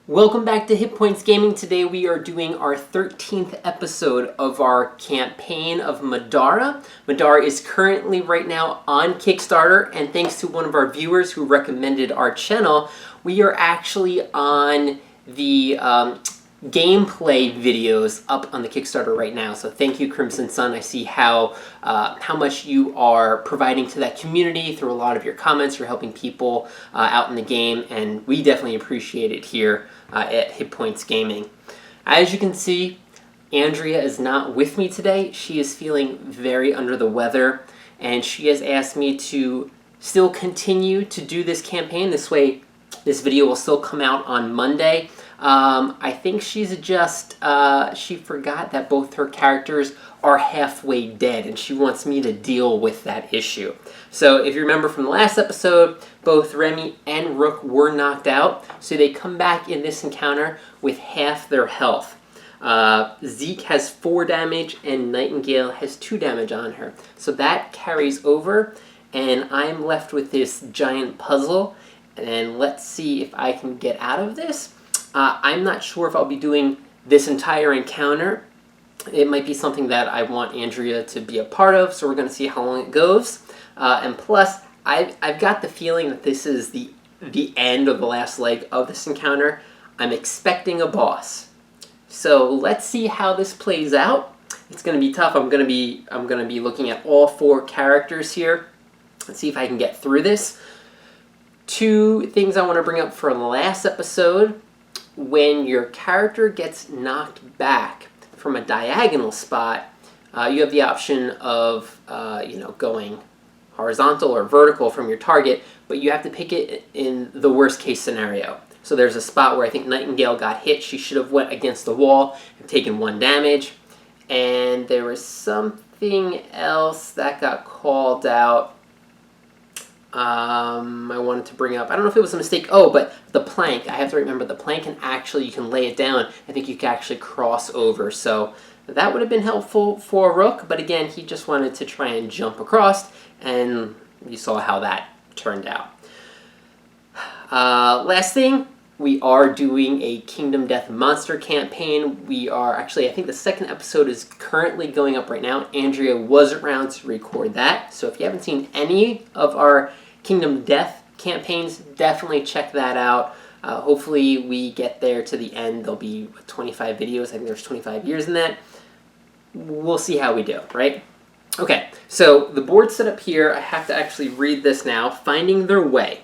Welcome back to Hit Points Gaming. Today we are doing our 13th episode of our campaign of Middara. Middara is currently right now on Kickstarter, and thanks to one of our viewers who recommended our channel, we are actually on the gameplay videos up on the Kickstarter right now. So thank you, Crimson Sun. I see how much you are providing to that community through a lot of your comments. You're helping people out in the game, and we definitely appreciate it here at Hit Points Gaming. As you can see, Andrea is not with me today. She is feeling very under the weather, and she has asked me to still continue to do this campaign. This way, this video will still come out on Monday. I think she's just, she forgot that both her characters are halfway dead, and she wants me to deal with that issue. So if you remember from the last episode, both Remy and Rook were knocked out, so they come back in this encounter with half their health. Zeke has 4 damage, and Nightingale has 2 damage on her. So that carries over, and I'm left with this giant puzzle, and let's see if I can get out of this. I'm not sure if I'll be doing this entire encounter. It might be something that I want Andrea to be a part of, so we're going to see how long it goes. And plus, I've got the feeling that this is the end of the last leg of this encounter. I'm expecting a boss. So let's see how this plays out. It's going to be tough. I'm going to be looking at all 4 characters here. Let's see if I can get through this. 2 things I want to bring up for the last episode. When your character gets knocked back from a diagonal spot, you have the option of going horizontal or vertical from your target, but you have to pick it in the worst case scenario. So there's a spot where I think Nightingale got hit. She should have went against the wall and taken 1 damage. And there was something else that got called out. I wanted to bring up, I don't know if it was a mistake. Oh, but the plank. I have to remember the plank can actually, you can lay it down. I think you can actually cross over. So that would have been helpful for Rook, but again, he just wanted to try and jump across, and you saw how that turned out. Last thing, we are doing a Kingdom Death Monster campaign. We are actually, I think the 2nd episode is currently going up right now. Andrea was around to record that. So if you haven't seen any of our Kingdom Death campaigns, definitely check that out. Hopefully we get there to the end. There'll be 25 videos. I think there's 25 years in that. We'll see how we do, right? Okay, so the board set up here. I have to actually read this now. Finding their way.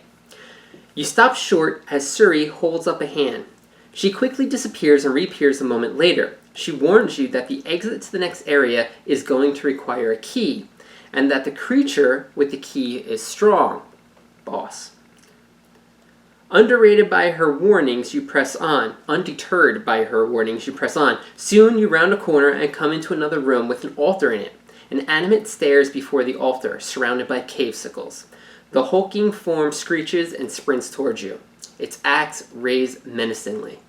You stop short as Suri holds up a hand. She quickly disappears and reappears a moment later. She warns you that the exit to the next area is going to require a key, and that the creature with the key is strong. Boss. Underrated by her warnings, you press on. Undeterred by her warnings, you press on. Soon you round a corner and come into another room with an altar in it. An animate stares before the altar, surrounded by cavesicles. The hulking form screeches and sprints towards you. Its axe raised menacingly.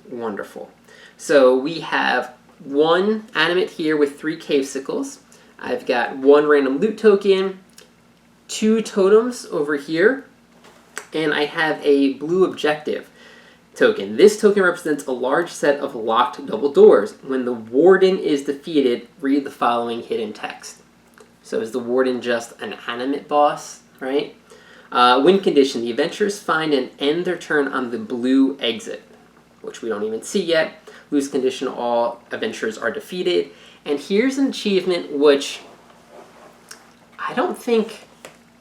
Wonderful. So we have 1 animate here with 3 cavesicles. I've got 1 random loot token, 2 totems over here, and I have a blue objective token. This token represents a large set of locked double doors. When the warden is defeated, read the following hidden text. So is the warden just an animate boss, right? Win condition. The adventurers find and end their turn on the blue exit, which we don't even see yet. Lose condition, all adventurers are defeated. And here's an achievement which I don't think...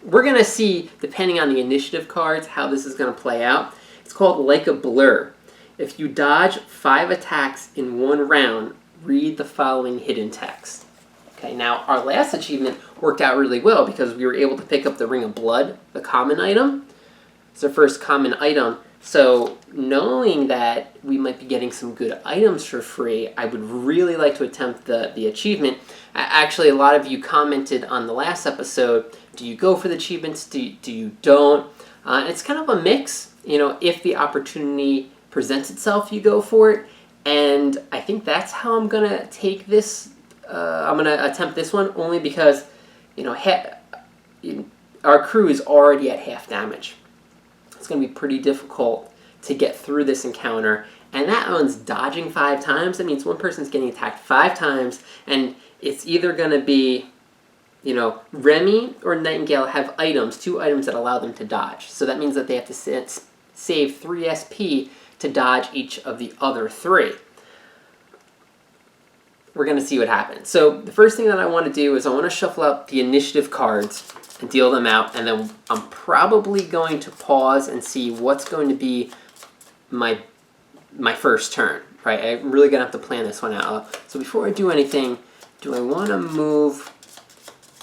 We're going to see, depending on the initiative cards, how this is going to play out. It's called Like a Blur. If you dodge 5 attacks in 1 round, read the following hidden text. Okay, now our last achievement worked out really well because we were able to pick up the Ring of Blood, the common item. It's our first common item. So knowing that we might be getting some good items for free, I would really like to attempt the achievement. Actually, a lot of you commented on the last episode, do you go for the achievements, do you don't? It's kind of a mix. You know, if the opportunity presents itself, you go for it. And I think that's how I'm going to take this. I'm going to attempt this one only because, you know, our crew is already at half damage. It's going to be pretty difficult to get through this encounter, and that one's dodging 5 times. That means one person's getting attacked 5 times, and it's either going to be, you know, Remy or Nightingale have items, 2 items that allow them to dodge. So that means that they have to save 3 SP to dodge each of the other 3. We're going to see what happens. So the first thing that I want to do is I want to shuffle out the initiative cards and deal them out, and then I'm probably going to pause and see what's going to be my first turn, right? I'm really going to have to plan this one out. So before I do anything, do I want to move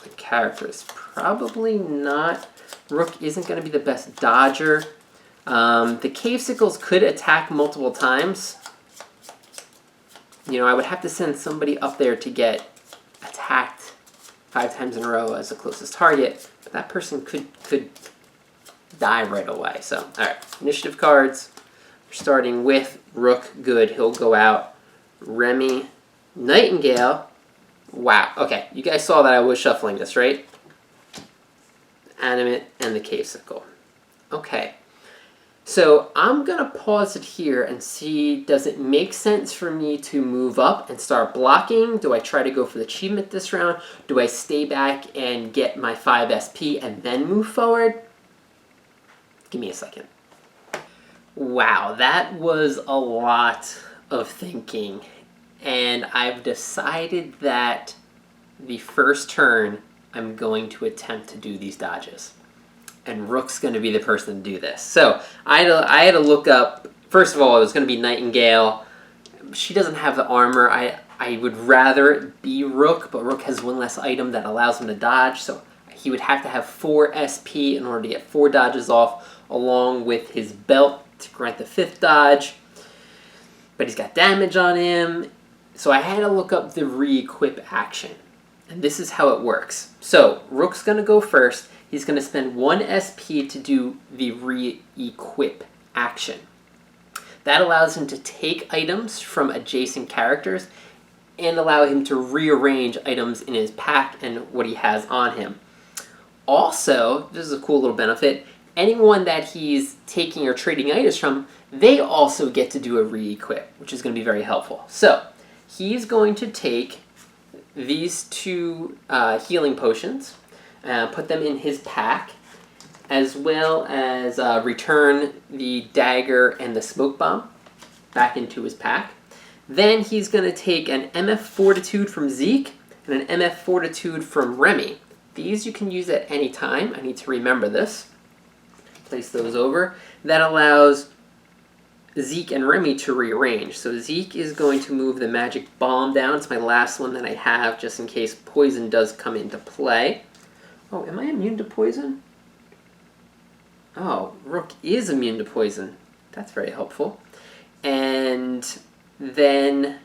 the characters? Probably not. Rook isn't going to be the best dodger. The cave sickles could attack multiple times. You know, I would have to send somebody up there to get attacked 5 times in a row as the closest target, but that person could die right away. So, all right, initiative cards. We're starting with Rook. Good, he'll go out. Remy, Nightingale. Wow. Okay, you guys saw that I was shuffling this, right? Animate and the cave sickle. Okay. So I'm going to pause it here and see, does it make sense for me to move up and start blocking? Do I try to go for the achievement this round? Do I stay back and get my 5 SP and then move forward? Give me a second. Wow, that was a lot of thinking. And I've decided that the first turn I'm going to attempt to do these dodges. And Rook's going to be the person to do this. So I had to look up, first of all, it was going to be Nightingale. She doesn't have the armor. I would rather it be Rook, but Rook has 1 less item that allows him to dodge, so he would have to have 4 SP in order to get 4 dodges off, along with his belt to grant the 5th dodge. But he's got damage on him, so I had to look up the re-equip action. And this is how it works. So Rook's going to go first. He's going to spend 1 SP to do the re-equip action. That allows him to take items from adjacent characters and allow him to rearrange items in his pack and what he has on him. Also, this is a cool little benefit, anyone that he's taking or trading items from, they also get to do a re-equip, which is going to be very helpful. So, he's going to take these 2 healing potions, put them in his pack, as well as return the dagger and the smoke bomb back into his pack. Then he's going to take an MF Fortitude from Zeke and an MF Fortitude from Remy. These you can use at any time. I need to remember this. Place those over. That allows Zeke and Remy to rearrange. So Zeke is going to move the magic bomb down. It's my last one that I have, just in case poison does come into play. Oh, am I immune to poison? Oh, Rook is immune to poison. That's very helpful. And then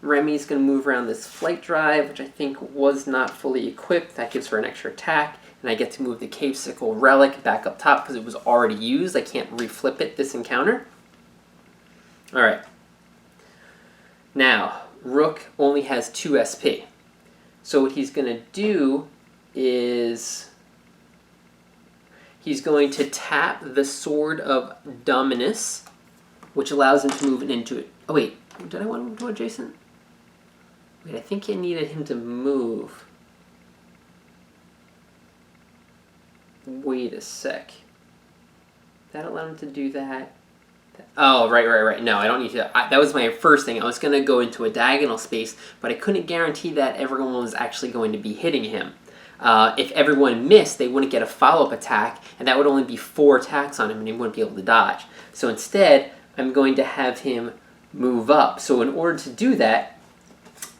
Remy's going to move around this flight drive, which I think was not fully equipped. That gives her an extra attack. And I get to move the Cave Sickle Relic back up top because it was already used. I can't reflip it this encounter. Alright. Now, Rook only has 2 SP. So what he's going to do is he's going to tap the Sword of Dominus, which allows him to move into it. Oh wait, did I want him to go adjacent? Wait, I think I needed him to move. Wait a sec. That allowed him to do that? Oh, right. No, I don't need to. That was my first thing. I was going to go into a diagonal space, but I couldn't guarantee that everyone was actually going to be hitting him. If everyone missed, they wouldn't get a follow-up attack, and that would only be 4 attacks on him, and he wouldn't be able to dodge. So instead, I'm going to have him move up. So in order to do that,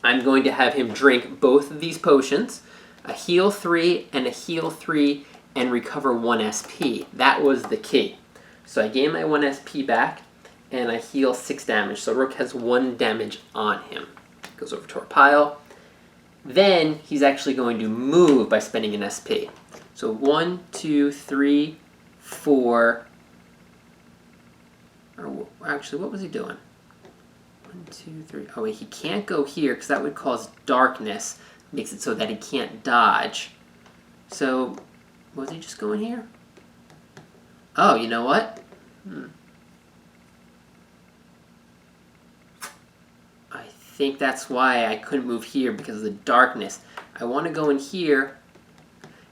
I'm going to have him drink both of these potions, a heal 3 and a heal 3, and recover 1 SP. That was the key. So I gain my 1 SP back, and I heal 6 damage. So Rook has 1 damage on him. Goes over to our pile. Then he's actually going to move by spending an SP. So 1, 2, 3, 4. Or actually, what was he doing? 1, 2, 3. Oh wait, he can't go here because that would cause darkness. Makes it so that he can't dodge. So was he just going here? Oh, you know what? think that's why I couldn't move here, because of the darkness. I want to go in here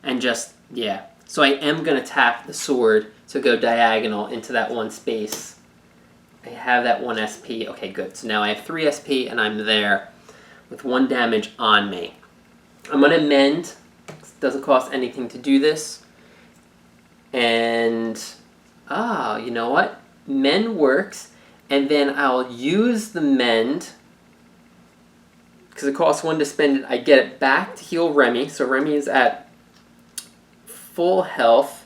and just, yeah. So I am going to tap the sword to go diagonal into that one space. I have that 1 SP. Okay, good. So now I have 3 SP and I'm there with 1 damage on me. I'm going to mend. It doesn't cost anything to do this. And, you know what? Mend works. And then I'll use the mend, because it costs 1 to spend it. I get it back to heal Remy. So Remy is at full health.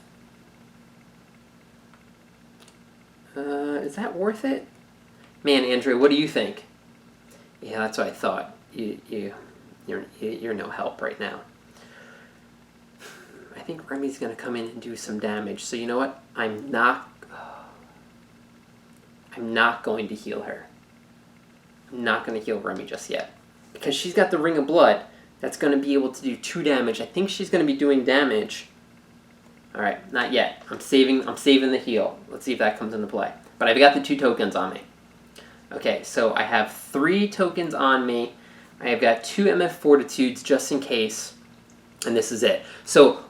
Is that worth it? Man, Andrea, what do you think? Yeah, that's what I thought. You're no help right now. I think Remy's going to come in and do some damage. So you know what? I'm not going to heal her. I'm not going to heal Remy just yet, because she's got the Ring of Blood. That's going to be able to do 2 damage. I think she's going to be doing damage. All right, not yet. I'm saving the heal. Let's see if that comes into play. But I've got the 2 tokens on me. Okay, so I have 3 tokens on me. I have got 2 MF Fortitudes just in case, and this is it. So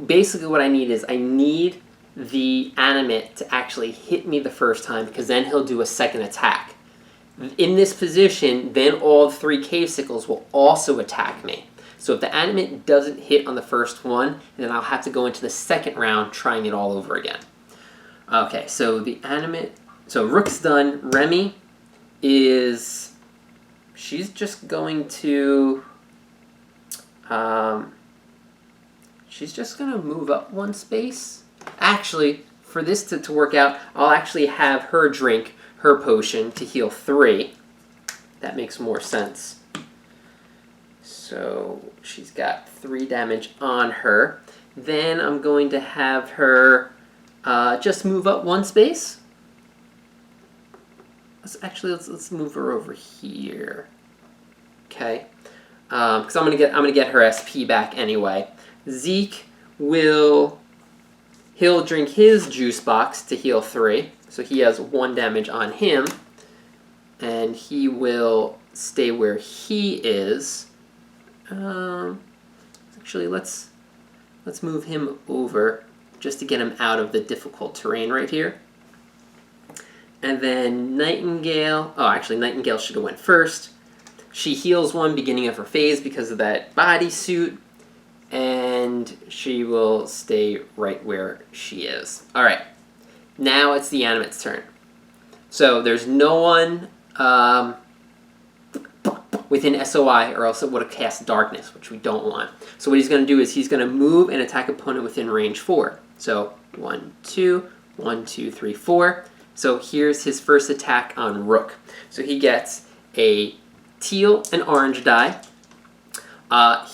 basically what I need is I need the animate to actually hit me the first time, because then he'll do a second attack. In this position, then all 3 cave sickles will also attack me. So if the animate doesn't hit on the first one, then I'll have to go into the second round trying it all over again. Okay, so the animate, so Rook's done. Remy is, she's just going to, she's just going to move up 1 space. Actually, for this to work out, I'll actually have her drink her potion to heal 3. That makes more sense. So she's got 3 damage on her. Then I'm going to have her just move up 1 space. Let's move her over here. Okay, because I'm gonna get her SP back anyway. Zeke he'll drink his juice box to heal 3, so he has 1 damage on him, and he will stay where he is. Actually, let's move him over just to get him out of the difficult terrain right here. And then Nightingale, Nightingale should have went first. She heals 1 beginning of her phase because of that bodysuit, and she will stay right where she is. All right, now it's the animate's turn. So there's no one within SOI, or else it would have cast Darkness, which we don't want. So what he's going to do is he's going to move and attack opponent within range 4. So 1, 2, 1, 2, 3, 4. So here's his first attack on Rook. So he gets a teal and orange die.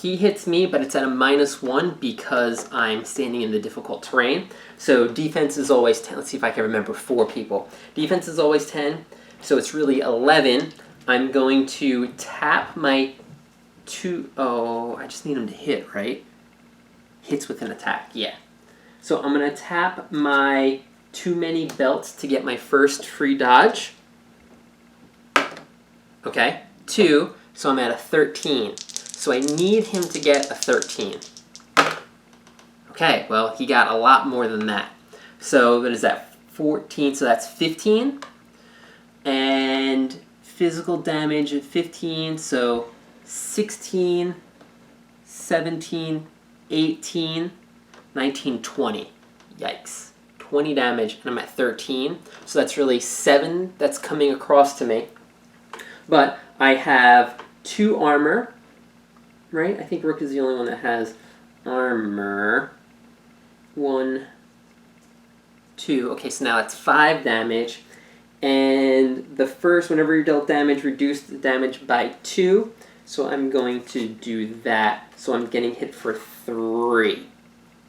He hits me, but it's at a -1 because I'm standing in the difficult terrain. So defense is always 10. Let's see if I can remember 4 people. Defense is always 10, so it's really 11. I'm going to tap my 2... Oh, I just need him to hit, right? Hits with an attack, yeah. So I'm going to tap my Too Many Belts to get my first free dodge. Okay, 2, so I'm at a 13. So I need him to get a 13. Okay, well, he got a lot more than that. So what is that, 14, so that's 15. And physical damage at 15, so 16, 17, 18, 19, 20. Yikes. 20 damage, and I'm at 13. So that's really 7 that's coming across to me. But I have 2 armor, right? I think Rook is the only one that has armor. 1, 2. Okay, so now that's 5 damage. And the first, whenever you're dealt damage, reduce the damage by 2. So I'm going to do that. So I'm getting hit for 3.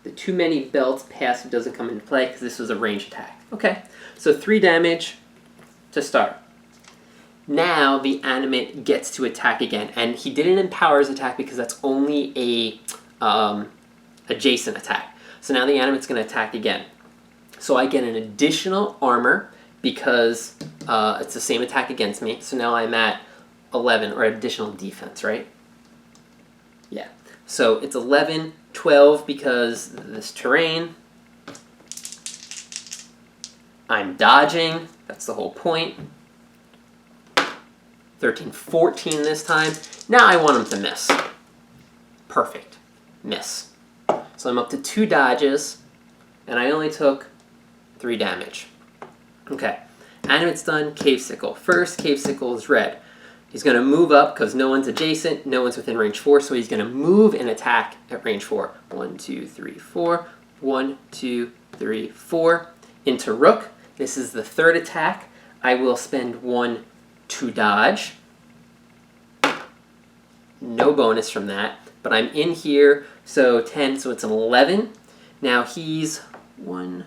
The Too Many Belts passive doesn't come into play because this was a range attack. Okay, so 3 damage to start. Now the animate gets to attack again, and he didn't empower his attack because that's only a adjacent attack. So now the animate's going to attack again. So I get an additional armor because it's the same attack against me. So now I'm at 11, or additional defense, right? Yeah. So it's 11, 12 because this terrain. I'm dodging. That's the whole point. 13, 14 this time. Now I want him to miss. Perfect. Miss. So I'm up to 2 dodges, and I only took 3 damage. Okay. Animate's done. Cave Sickle. First, Cave Sickle is red. He's going to move up because no one's adjacent, no one's within range 4, so he's going to move and attack at range 4. 1, 2, 3, 4. 1, 2, 3, 4. Into Rook. This is the third attack. I will spend 1 to dodge. No bonus from that, but I'm in here, so 10, so it's an 11. Now he's 1,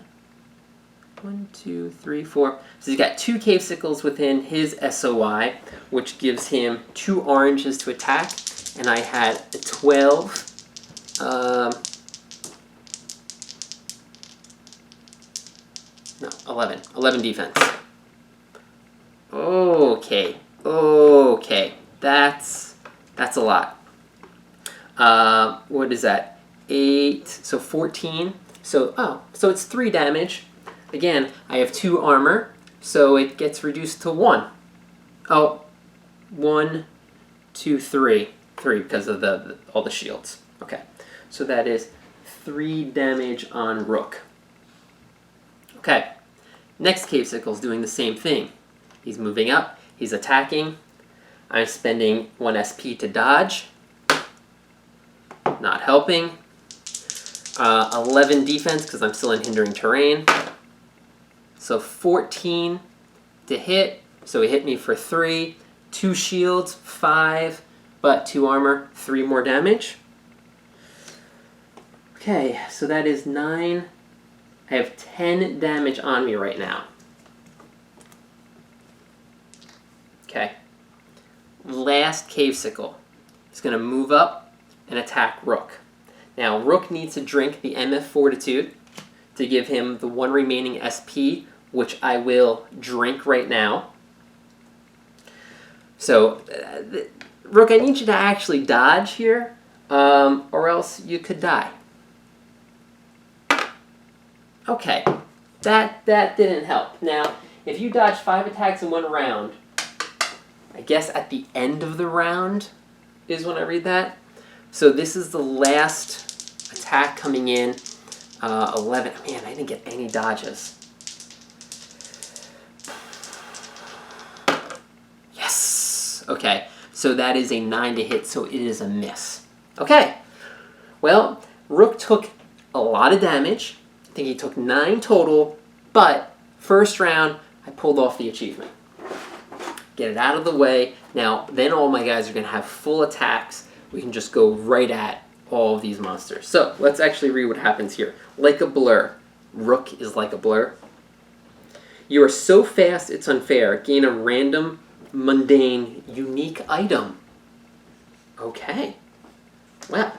2, 3, 4. So he's got 2 Cave Sickles within his SOI, which gives him 2 oranges to attack, and I had a 12. No, 11. 11 defense. Okay. Okay. That's a lot. What is that? 8. So 14. So it's 3 damage. Again, I have 2 armor, so it gets reduced to 1. Oh, 1, 2, 3. 3 because of all the shields. Okay. So that is 3 damage on Rook. Okay, next Cave Sickle is doing the same thing. He's moving up, he's attacking. I'm spending 1 SP to dodge. Not helping. 11 defense because I'm still in hindering terrain. So 14 to hit. So he hit me for 3. 2 shields, 5, but 2 armor, 3 more damage. Okay, so that is 9. I have 10 damage on me right now. Okay. Last Cave Sickle. He's going to move up and attack Rook. Now, Rook needs to drink the MF Fortitude to give him the 1 remaining SP, which I will drink right now. So, Rook, I need you to actually dodge here, or else you could die. Okay, that didn't help. Now, if you dodge 5 attacks in 1 round, I guess at the end of the round is when I read that. So this is the last attack coming in. 11. Man, I didn't get any dodges. Yes! Okay, so that is a 9 to hit, so it is a miss. Okay, well, Rook took a lot of damage. I think he took 9 total, but first round, I pulled off the achievement. Get it out of the way. Now, then all my guys are going to have full attacks. We can just go right at all of these monsters. So, let's actually read what happens here. Like a blur. Rook is like a blur. You are so fast, it's unfair. Gain a random, mundane, unique item. Okay. Well,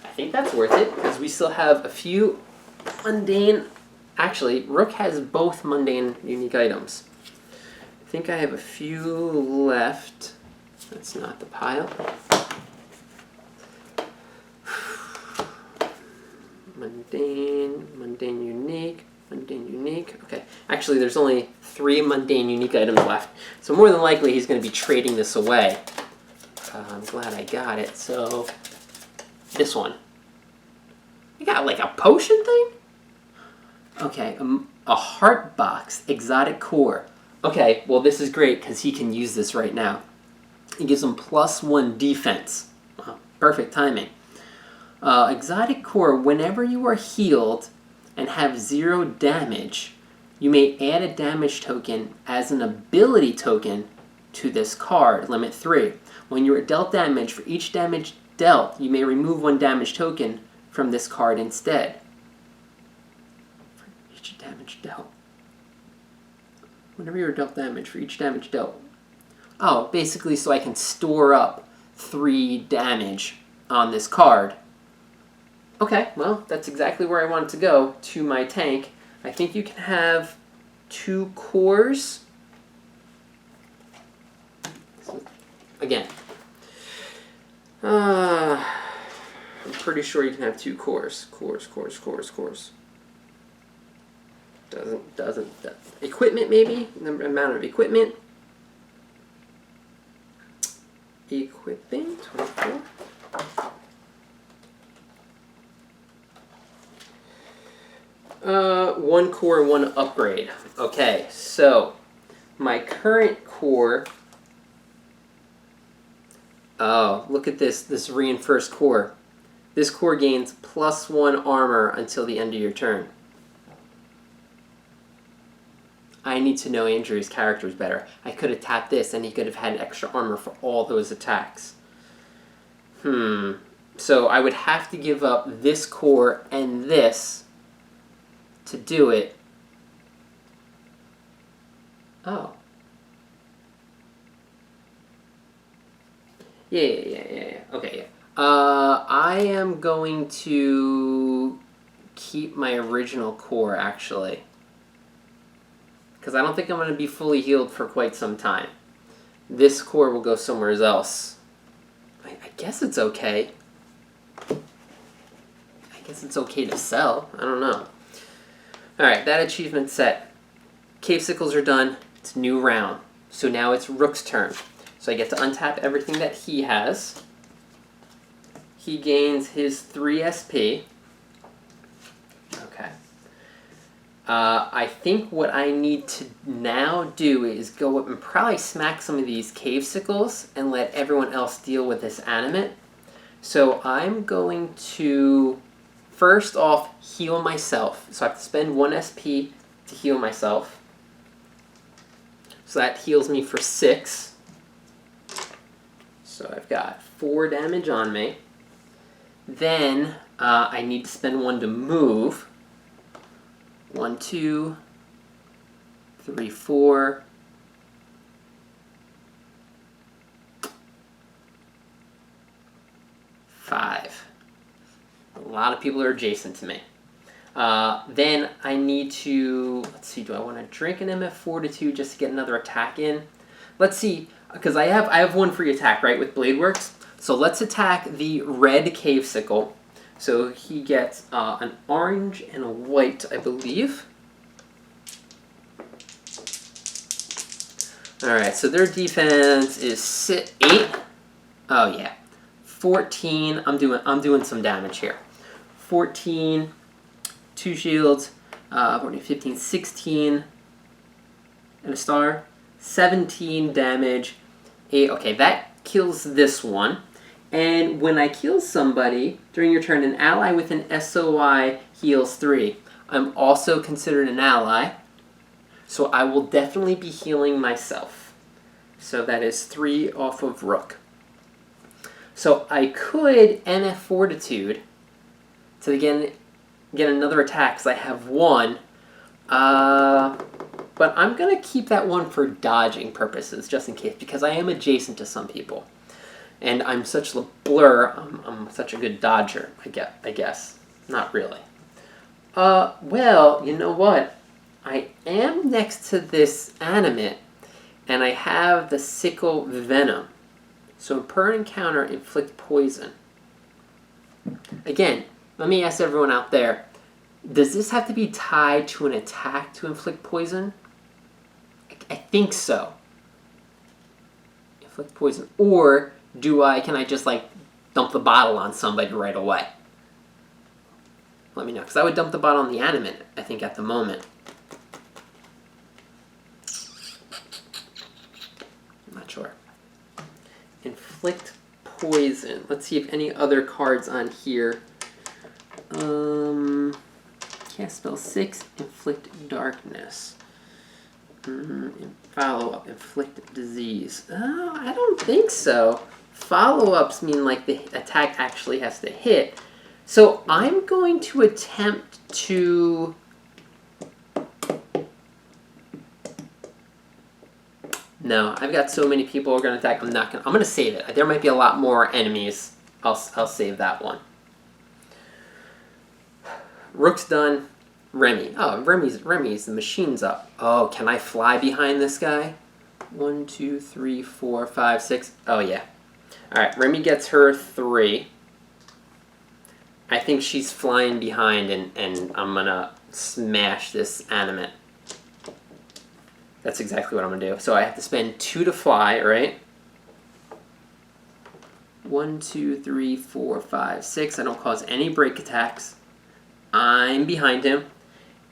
I think that's worth it, because we still have a few mundane. Actually, Rook has both mundane unique items. I think I have a few left. That's not the pile. Mundane unique. Okay, actually there's only 3 mundane unique items left. So more than likely he's going to be trading this away. I'm glad I got it. So, this one. You got like a potion thing? Okay, a heart box, exotic core. Okay, well this is great because he can use this right now. It gives him +1 defense. Wow, perfect timing. Exotic core, whenever you are healed and have 0 damage, you may add a damage token as an ability token to this card, limit 3. When you are dealt damage, for each damage dealt, you may remove 1 damage token from this card instead. For each damage dealt. Whenever you are dealt damage, for each damage dealt. Oh, basically so I can store up 3 damage on this card. Okay, well, that's exactly where I want it to go, to my tank. I think you can have 2 cores. So, again. I'm pretty sure you can have 2 cores. Cores. Doesn't. Equipment, maybe? The amount of equipment. Equipment, 24. One core, 1 upgrade. Okay, so my current core. Oh, look at this reinforced core. This core gains +1 armor until the end of your turn. I need to know Andrew's characters better. I could have tapped this and he could have had extra armor for all those attacks. So I would have to give up this core and this to do it. Oh. Yeah. Okay, yeah. I am going to keep my original core, actually. Because I don't think I'm going to be fully healed for quite some time. This core will go somewhere else. I guess it's okay. I guess it's okay to sell. I don't know. Alright, that achievement set. Cave Sickles are done. It's a new round. So now it's Rook's turn. So I get to untap everything that he has. He gains his 3 SP. Okay. I think what I need to now do is go up and probably smack some of these Cave Sickles and let everyone else deal with this animate. So I'm going to first off heal myself. So I have to spend 1 SP to heal myself. So that heals me for 6. So I've got 4 damage on me. Then I need to spend 1 to move. 1, 2, 3, 4. 5. A lot of people are adjacent to me. Then I need to, let's see, do I want to drink an MF Fortitude just to get another attack in? Let's see, because I have 1 free attack, right, with Blade Works. So let's attack the red Cave Sickle. So he gets an orange and a white, I believe. Alright, so their defense is 8. Oh yeah. 14. I'm doing some damage here. 14, 2 shields, 14, 15, 16, and a star. 17 damage. 8. Okay, that kills this one. And when I kill somebody during your turn, an ally with an SOI heals 3. I'm also considered an ally, so I will definitely be healing myself. So that is 3 off of Rook. So I could MF Fortitude to again get another attack because I have 1. But I'm going to keep that 1 for dodging purposes, just in case, because I am adjacent to some people. And I'm such a blur, I'm such a good dodger, I guess. Not really. Well, you know what? I am next to this animate, and I have the Sickle Venom. So per encounter, inflict poison. Again, let me ask everyone out there, does this have to be tied to an attack to inflict poison? I think so. Inflict poison. Or can I just like dump the bottle on somebody right away? Let me know, because I would dump the bottle on the animate, I think, at the moment. I'm not sure. Inflict poison. Let's see if any other cards on here. Cast spell 6, inflict darkness. Follow up, inflict disease. Oh, I don't think so. Follow-ups mean like the attack actually has to hit. So I'm going to attempt to... No, I've got so many people who are going to attack. I'm going to save it. There might be a lot more enemies. I'll save that one. Rook's done. Remy. Oh, Remy's the machine's up. Oh, can I fly behind this guy? 1, 2, 3, 4, 5, 6. Oh, yeah. All right, Remy gets her 3. I think she's flying behind, and I'm going to smash this animate. That's exactly what I'm going to do. So I have to spend 2 to fly, right? 1, 2, 3, 4, 5, 6. I don't cause any break attacks. I'm behind him.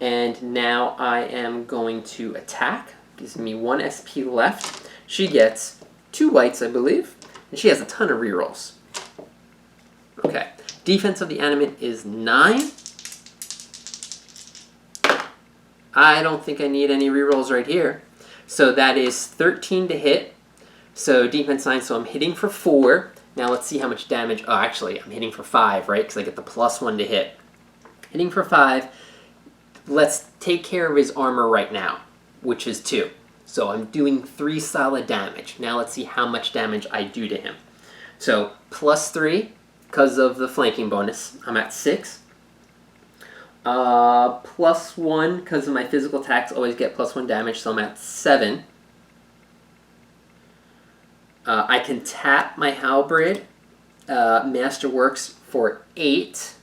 And now I am going to attack. Gives me 1 SP left. She gets 2 whites, I believe. And she has a ton of rerolls. Okay. Defense of the animate is 9. I don't think I need any rerolls right here. So that is 13 to hit. So defense 9, so I'm hitting for 4. Now let's see how much damage. Oh, actually, I'm hitting for 5, right? Because I get the +1 to hit. Hitting for 5. Let's take care of his armor right now, which is 2. So I'm doing 3 solid damage. Now let's see how much damage I do to him. So +3, because of the flanking bonus, I'm at 6. +1, because of my physical attacks always get +1 damage, so I'm at 7. I can tap my halberd, Masterworks, for 8.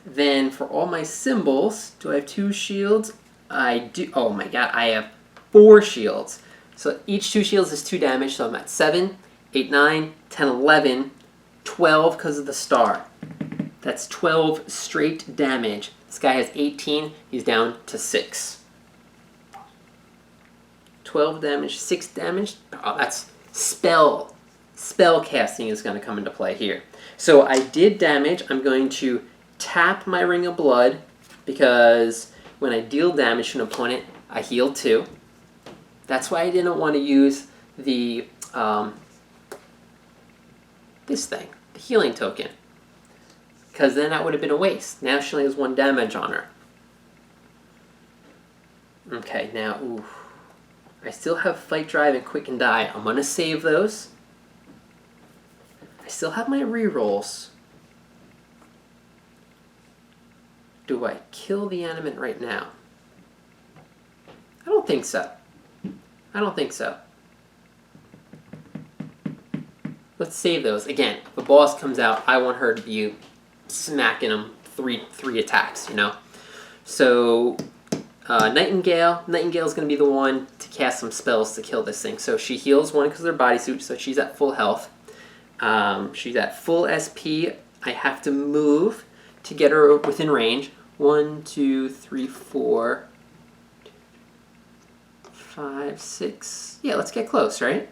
Then for all my symbols, do I have 2 shields? I do. Oh my god, I have 4 shields. So each 2 shields is 2 damage, so I'm at 7, 8, 9, 10, 11, 12 because of the star. That's 12 straight damage. This guy has 18, he's down to 6. 12 damage, 6 damage. Oh, that's spell. Spell casting is going to come into play here. So I did damage. I'm going to tap my Ring of Blood, because when I deal damage to an opponent, I heal 2. That's why I didn't want to use the this thing, the healing token, because then that would have been a waste. Now she only has 1 damage on her. Okay, now, ooh, I still have Fight Drive and Quick and Die. I'm going to save those. I still have my rerolls. Do I kill the animate right now? I don't think so. I don't think so. Let's save those. Again, if a boss comes out, I want her to be smacking him three attacks, you know? So, Nightingale. Nightingale's going to be the one to cast some spells to kill this thing. So she heals 1 because of her bodysuit, so she's at full health. She's at full SP. I have to move to get her within range. 1, 2, 3, 4, 5, 6. Yeah, let's get close, right?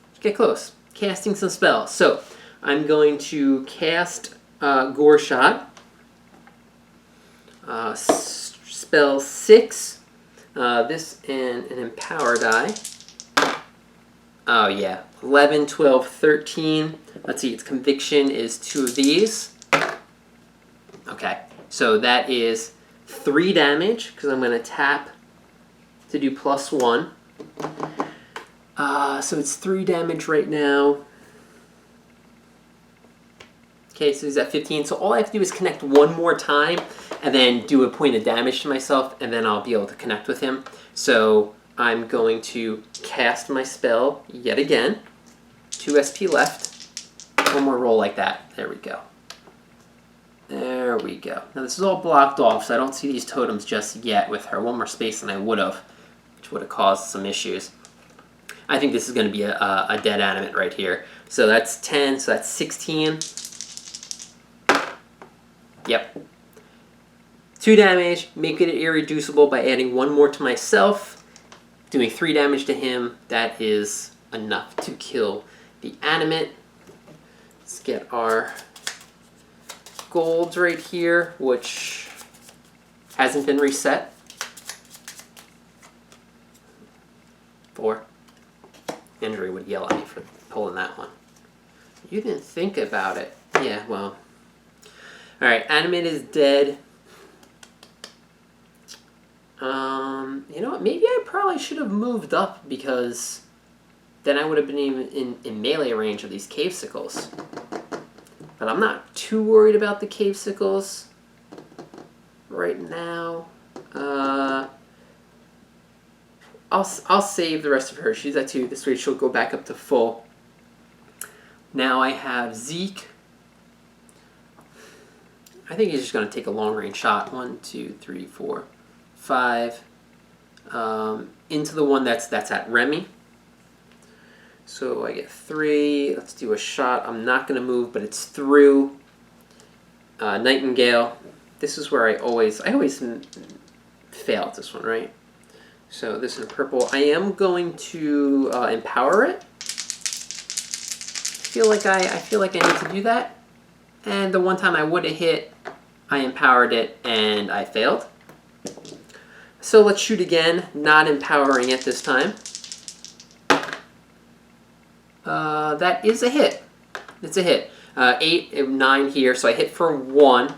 Let's get close. Casting some spells. So I'm going to cast Gore Shot. Spell 6. This and an Empower die. Oh yeah, 11, 12, 13. Let's see, its Conviction is 2 of these. Okay, so that is 3 damage, because I'm going to tap to do +1. So it's 3 damage right now. Okay, so he's at 15. So all I have to do is connect 1 more time, and then do a point of damage to myself, and then I'll be able to connect with him. So I'm going to cast my spell yet again. 2 SP left. 1 more roll like that. There we go. There we go. Now this is all blocked off, so I don't see these totems just yet with her. 1 more space than I would have, which would have caused some issues. I think this is going to be a dead animate right here. So that's 10, so that's 16. Yep. 2 damage, make it irreducible by adding 1 more to myself. Doing 3 damage to him, that is enough to kill the animate. Let's get our golds right here, which hasn't been reset. 4. Andrew would yell at me for pulling that one. You didn't think about it. Yeah, well. Alright, animate is dead. You know what? Maybe I probably should have moved up, because then I would have been in melee range of these cavesicles. But I'm not too worried about the cavesicles right now. I'll save the rest of her. She's at 2. This way she'll go back up to full. Now I have Zeke. I think he's just going to take a long range shot. 1, 2, 3, 4, 5. Into the one that's at Remy. So I get 3. Let's do a shot. I'm not going to move, but it's through. Nightingale. This is where I always fail at this one, right? So this is purple. I am going to empower it. I feel like I need to do that. And the one time I would have hit, I empowered it and I failed. So let's shoot again, not empowering it this time. That is a hit. It's a hit. 8, 9 here, so I hit for 1.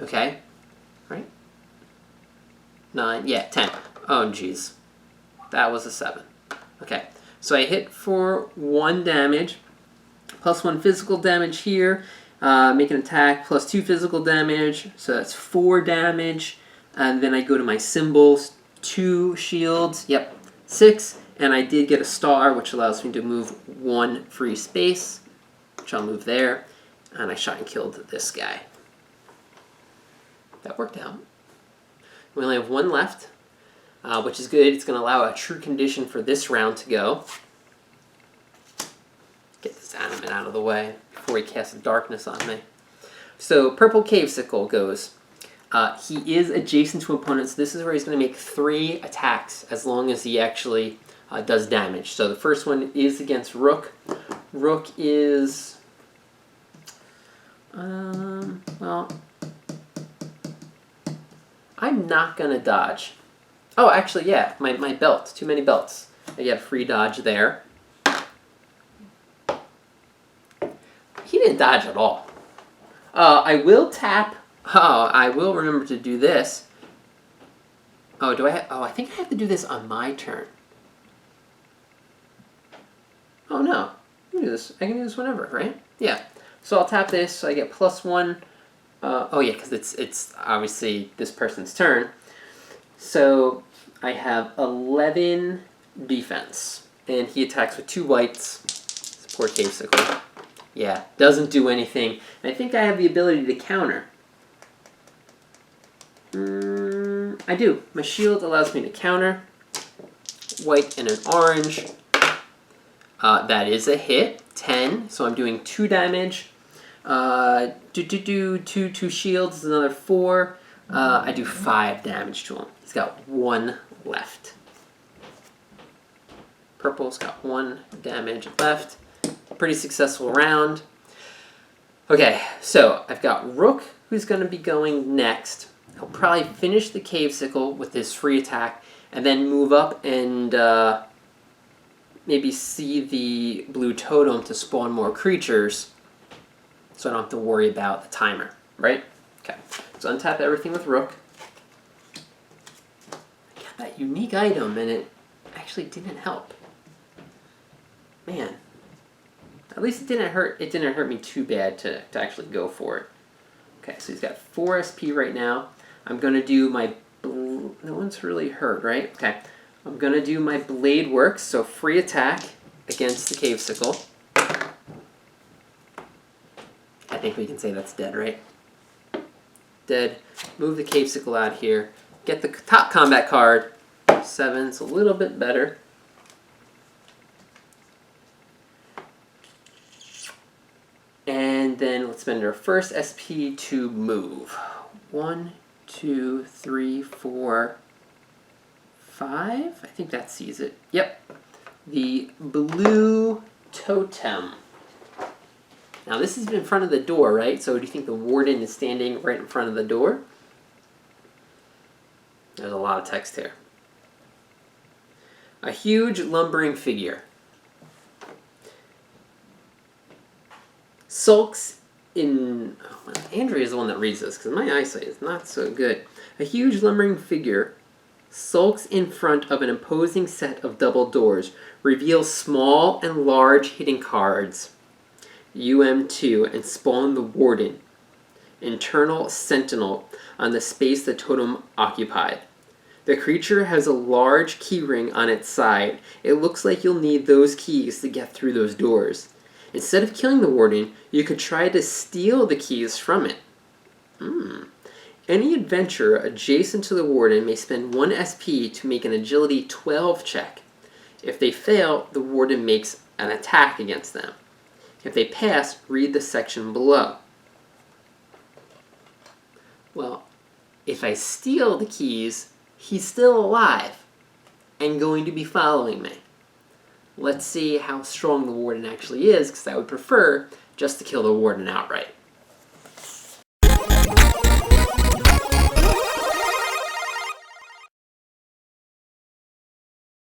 Okay, right? 9, yeah, 10. Oh, jeez. That was a 7. Okay, so I hit for 1 damage, plus 1 physical damage here. Make an attack, plus 2 physical damage, so that's 4 damage. And then I go to my symbols, 2 shields, yep, 6. And I did get a star, which allows me to move 1 free space, which I'll move there. And I shot and killed this guy. That worked out. We only have 1 left, which is good. It's going to allow a true condition for this round to go. Get this animate out of the way before he casts darkness on me. So purple cavesicle goes. He is adjacent to opponents. This is where he's going to make 3 attacks as long as he actually does damage. So the first one is against Rook. Rook is, well, I'm not going to dodge. Oh, actually, yeah, my belt. Too many belts. I get a free dodge there. He didn't dodge at all. I will tap. Oh, I will remember to do this. Oh, do I? I think I have to do this on my turn. Oh no, I can do this. I can do this whenever, right? Yeah. So I'll tap this. So I get +1. Oh yeah, because it's obviously this person's turn. So I have 11 defense, and he attacks with 2 whites. This poor cavesicle. Yeah, doesn't do anything. And I think I have the ability to counter. I do. My shield allows me to counter. White and an orange. That is a hit. 10. So I'm doing 2 damage. 2 shields is another 4. I do 5 damage to him. He's got 1 left. Purple's got 1 damage left. Pretty successful round. Okay, so I've got Rook, who's going to be going next. He'll probably finish the cavesicle with his free attack, and then move up and maybe see the blue totem to spawn more creatures, so I don't have to worry about the timer, right? Okay, so untap everything with Rook. I got that unique item, and it actually didn't help. Man. At least it didn't hurt me too bad to actually go for it. Okay, so he's got 4 SP right now. I'm going to do my... No one's really hurt, right? Okay. I'm going to do my Blade Works, so free attack against the cavesicle. I think we can say that's dead, right? Dead. Move the cavesicle out here. Get the top combat card. 7's a little bit better. And then let's spend our first SP to move. 1, 2, 3, 4, 5. I think that sees it. Yep. The blue totem. Now this is in front of the door, right? So do you think the warden is standing right in front of the door? There's a lot of text here. A huge lumbering figure. Sulks in... Oh, Andrea is the one that reads this, because my eyesight is not so good. A huge lumbering figure sulks in front of an imposing set of double doors, reveals small and large hidden cards, UM2, and spawn the warden, internal sentinel, on the space the totem occupied. The creature has a large keyring on its side. It looks like you'll need those keys to get through those doors. Instead of killing the warden, you could try to steal the keys from it. Any adventurer adjacent to the warden may spend 1 SP to make an agility 12 check. If they fail, the warden makes an attack against them. If they pass, read the section below. Well, if I steal the keys, he's still alive and going to be following me. Let's see how strong the warden actually is, because I would prefer just to kill the warden outright.